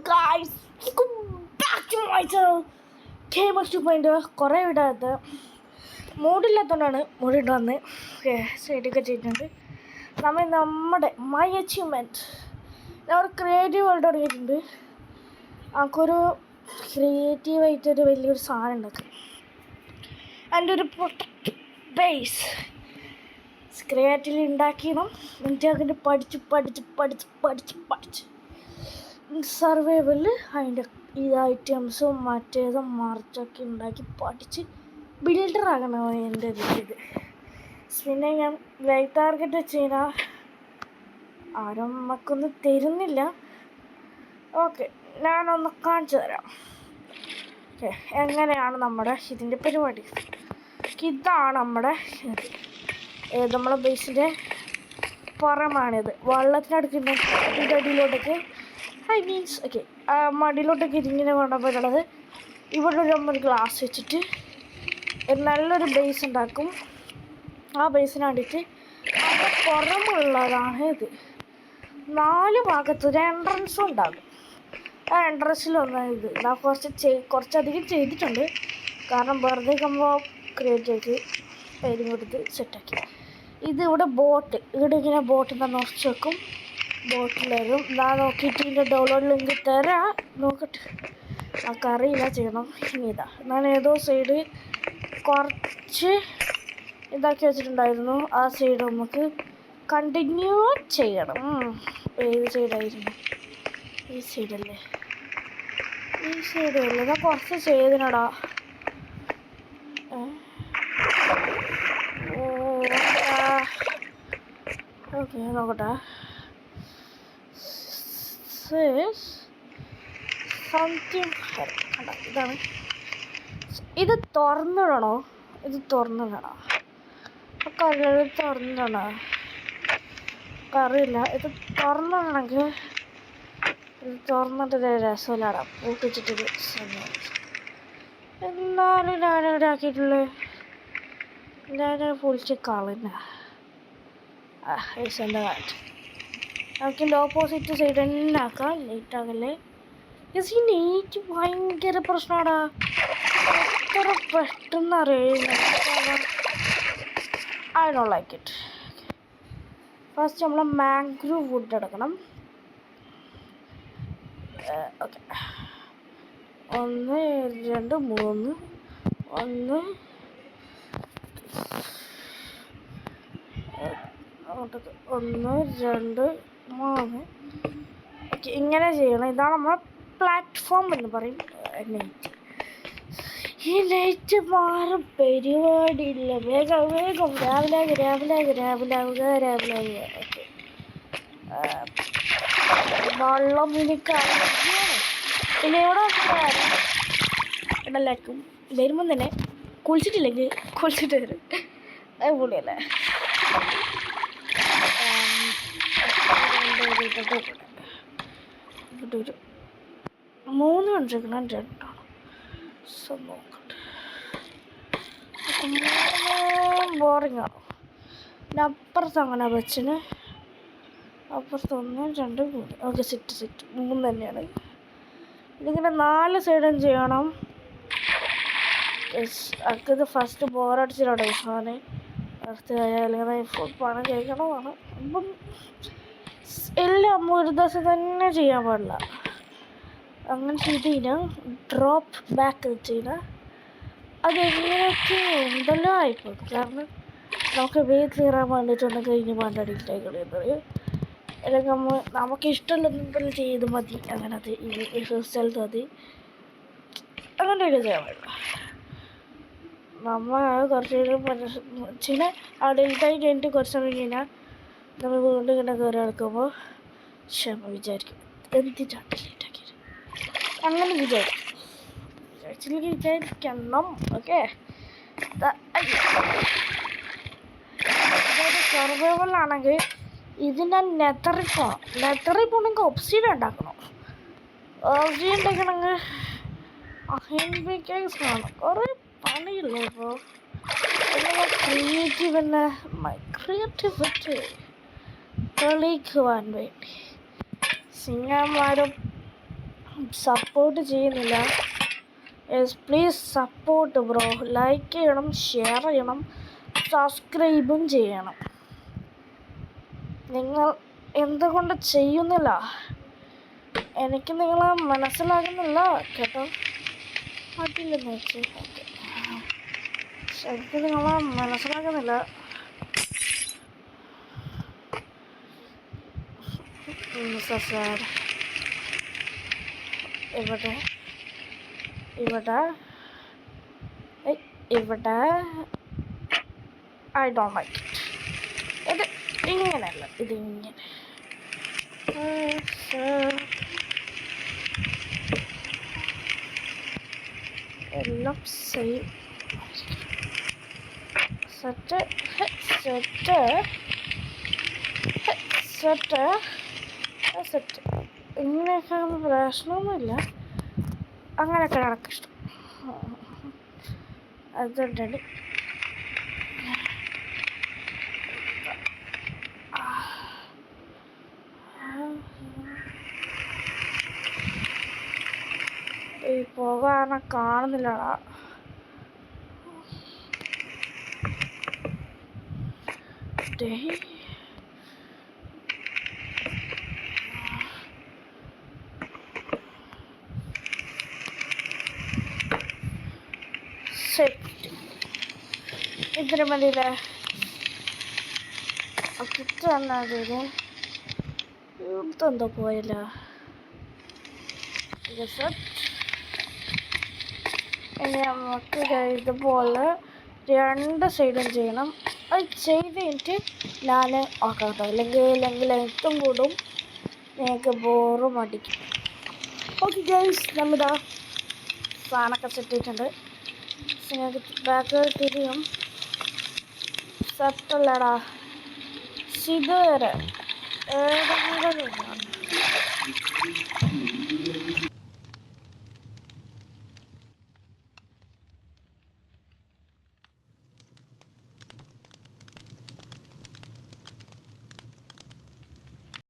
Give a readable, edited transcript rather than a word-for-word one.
guys, welcome back to my channel. Gamers 2.0 കുറേ വിടാത്ത മൂഡില്ലാത്തതുകൊണ്ടാണ് മൂടിയിട്ട് വന്ന് സൈഡൊക്കെ ചെയ്തിട്ടുണ്ട്. നമ്മുടെ മൈ അച്ചീവ്മെൻറ്റ് ഞാൻ ക്രിയേറ്റീവ് വേൾഡ് തുടങ്ങിയിട്ടുണ്ട്. നമുക്കൊരു ക്രിയേറ്റീവായിട്ടൊരു വലിയൊരു സാധനം ഉണ്ടാക്കും. എൻ്റെ ഒരു പ്രൊട്ടക്റ്റ് ബേസ് ക്രിയേറ്റീവ് ഉണ്ടാക്കിയണം. എന്നിട്ട് അതിൻ്റെ പഠിച്ച് സർവൈവലിൽ അതിൻ്റെ ഈ ഐറ്റംസും മറ്റേതും മറിച്ചൊക്കെ ഉണ്ടാക്കി പഠിച്ച് ബിൽഡറാകണം എൻ്റെ ഇത്. പിന്നെ ഞാൻ ലൈഫ് ടാർഗറ്റ് വെച്ച് കഴിഞ്ഞാൽ ആരും നമുക്കൊന്നും തരുന്നില്ല. ഓക്കെ, ഞാനൊന്ന് കാണിച്ചു തരാം. ഓക്കെ, എങ്ങനെയാണ് നമ്മുടെ ഇതിൻ്റെ പരിപാടി. ഇതാണ് നമ്മുടെ നമ്മളെ ബേസിൻ്റെ പുറമാണിത്. വെള്ളത്തിനടുക്കുന്ന ഇതിൻ്റെ അടിയിലോട്ടൊക്കെ ഓക്കെ മടിയിലോട്ടൊക്കെ ഇതിങ്ങനെ വേണ്ട പോലുള്ളത്. ഇവിടെ നമ്മൾ ഗ്ലാസ് വെച്ചിട്ട് ഒരു നല്ലൊരു ബേസ് ഉണ്ടാക്കും. ആ ബേസിന് വേണ്ടിയിട്ട് അത് പുറമുള്ളതാണ് ഇത്. 4 ഭാഗത്തൊരു എൻട്രൻസും ഉണ്ടാകും. ആ എൻട്രൻസിലൊന്ന് ഇത് ഞാൻ കുറച്ചധികം ചെയ്തിട്ടുണ്ട്. കാരണം വെറുതെ ആകുമ്പോൾ ക്രിയേറ്റ് പേരും കൊടുത്ത് സെറ്റാക്കി. ഇത് ഇവിടെ ബോട്ട് ഇങ്ങനെ ബോട്ടിൻ്റെ നിറച്ച് വെക്കും. ബോട്ടിലേറും ഞാൻ നോക്കിയിട്ട് ഇതിൻ്റെ ഡൗൺലോഡ് ലിങ്ക് തരാം, നോക്കട്ടെ. നമുക്ക് അറിയില്ല ചെയ്യണം. ഇനി ഇതാ ഞാൻ ഏതോ സൈഡ് കുറച്ച് ഇതാക്കി വെച്ചിട്ടുണ്ടായിരുന്നു. ആ സൈഡ് നമുക്ക് കണ്ടിന്യൂ ചെയ്യണം. ഏത് സൈഡായിരുന്നു? ഈ സൈഡല്ലേ? ഈ സൈഡല്ലേ? ഞാൻ കുറച്ച് ചെയ്തിനടാ. ഓക്കെ നോക്കട്ടെ. ഇതാണ്. ഇത് തുറന്നിടണോ? ഇത് തുറന്നിടണോ? അറിയില്ല. തുറന്നിടണോ? അറിയില്ല. ഇത് തുറന്നിടണമെങ്കിൽ ഇത് തുറന്നിട്ടൊരു രസമില്ലാടാ. പൂട്ടിച്ചിട്ടൊരു സമയം. എന്നാലും ഞാനിവിടെ ആക്കിയിട്ടുള്ളത് ഞാൻ പൊളിച്ച് കളഞ്ഞ എന്താ കാറ്റ്. നമുക്കിൻ്റെ ഓപ്പോസിറ്റ് സൈഡ് തന്നെ ആക്കാം. ലേറ്റ് ആകല്ലേ. ഈ നെയ്റ്റ് ഭയങ്കര പ്രശ്നമാടാ. എത്ര പെട്ടെന്ന് അറിയില്ല. I don't like it. First നമ്മൾ മാംഗ്രൂവ് വുഡ് എടുക്കണം. ഓക്കെ 1 2 3 1 1 2 3. ഓക്കെ, ഇങ്ങനെ ചെയ്യണം. ഇതാണ് നമ്മളെ പ്ലാറ്റ്ഫോം എന്ന് പറയും. നെയ്റ്റ് ഈ നെയ്റ്റ് മാറും പരിപാടിയില്ല. വേഗം രാവിലെ ഓക്കെ വെള്ളം എനിക്കാണ്. പിന്നെ ഇടലാക്കും വരുമ്പം തന്നെ കുളിച്ചിട്ടില്ലെങ്കിൽ കുളിച്ചിട്ട് വരും. അത് പൊളിയല്ലേ? ഇവിടെ ഒരു 3 കണ്ടിരിക്കണം, 2 നോക്കട്ടെ. ബോറിങ് ആണോ? പിന്നെ അപ്പുറത്ത് അങ്ങനെ വെച്ചിന്. അപ്പുറത്ത് 1 2 3. ഓക്കെ സെറ്റ് 3 തന്നെയാണ്. ഇതിങ്ങനെ 4 സൈഡും ചെയ്യണം. ഇത് ഫസ്റ്റ് ബോറടിച്ചിട്ടാണ് ഞാൻ അടുത്ത് അല്ലെങ്കിൽ പണം കഴിക്കണമാണ്. അപ്പം എല്ലാം ഒരു ദിവസം തന്നെ ചെയ്യാൻ പാടില്ല. അങ്ങനെ ചെയ്ത് കഴിഞ്ഞാൽ ഡ്രോപ്പ് ബാക്ക് ചെയ്താൽ അതെങ്ങനെയൊക്കെ ഉണ്ടല്ലോ ആയിപ്പോകും. കാരണം നമുക്ക് വെയിറ്റ് കയറാൻ വേണ്ടിയിട്ടൊന്നും കഴിഞ്ഞ് പാണ്ടടിയിട്ടായി കളിയുന്നത്. അല്ലെങ്കിൽ നമുക്ക് ഇഷ്ടമുള്ള ചെയ്ത് മതി. അങ്ങനെ അത് ഈ സ്ഥലത്ത് മതി. അങ്ങനെ ഒരു ചെയ്യാൻ പാടില്ല. നമ്മൾ കുറച്ച് അടയിട്ടായി കഴിഞ്ഞിട്ട് കുറച്ച് സമയം കഴിഞ്ഞാൽ നമ്മൾ വീണ്ടും ഇങ്ങനെ കയറി നടക്കുമ്പോൾ ക്ഷമ വിചാരിക്കും എന്തിട്ടാണ് ലേറ്റാക്കിയത്. അങ്ങനെ വിചാരിക്കണം. ഓക്കെ, സർവൈവലാണെങ്കിൽ ഇതിൻ്റെ നെതറിൽ പോകണമെങ്കിൽ ഒബ്സിഡിയൻ ഉണ്ടാക്കണം. ഒബ്സിഡിയൻ ഉണ്ടാക്കണമെങ്കിൽ അഹിംബിക്കേഴ്സാണ് കുറേ പണിയില്ല. ഇപ്പോൾ ക്രിയേറ്റിവിറ്റി തെളിയിക്കുവാൻ വേണ്ടി സിംഗന്മാരും സപ്പോർട്ട് ചെയ്യുന്നില്ല. Please support bro. ലൈക്ക് ചെയ്യണം, ഷെയർ ചെയ്യണം, സബ്സ്ക്രൈബും ചെയ്യണം. നിങ്ങൾ എന്തുകൊണ്ട് ചെയ്യുന്നില്ല? എനിക്ക് നിങ്ങളെ മനസ്സിലാകുന്നില്ല കേട്ടോ. അതില്ലെന്ന് വെച്ച് എനിക്ക് നിങ്ങളെ മനസ്സിലാകുന്നില്ല. ഇവിടെ ഇവിടെ ഇവിടെ ഐ ഡോണ്ട് ലൈക്ക് ഇത്. ഇങ്ങനെയല്ല, ഇതിങ്ങനെ എല്ലാം same. Set set set set ഇങ്ങനെയൊക്കെ പ്രശ്നമൊന്നുമില്ല. അങ്ങനെയൊക്കെ എനിക്കിഷ്ടം. അതുകൊണ്ടാണ് ഈ പുക കാരണം കാണുന്നില്ലടാ. സെറ്റ് ഇതിന് മതിയില്ലേ? കിട്ടുന്നത് ഇതെന്തോ പോയില്ല. ഇനി നമുക്ക് ഇതുപോലെ 2 സൈഡും ചെയ്യണം. അത് ചെയ്ത് കഴിഞ്ഞിട്ട് ഞാൻ ആക്കാം. അല്ലെങ്കിൽ ഏറ്റവും കൂടും, നിങ്ങൾക്ക് ബോറും അടിക്കും. ഓക്കെ ഗൈസ്, നമ്മിതാ ഫാനൊക്കെ സെറ്റ് ചെയ്തിട്ടുണ്ട്. നിങ്ങൾക്ക് ബാക്ക് തിരിയും. സെറ്റല്ലടാ ഇതുവരെ ഏതെങ്കിലും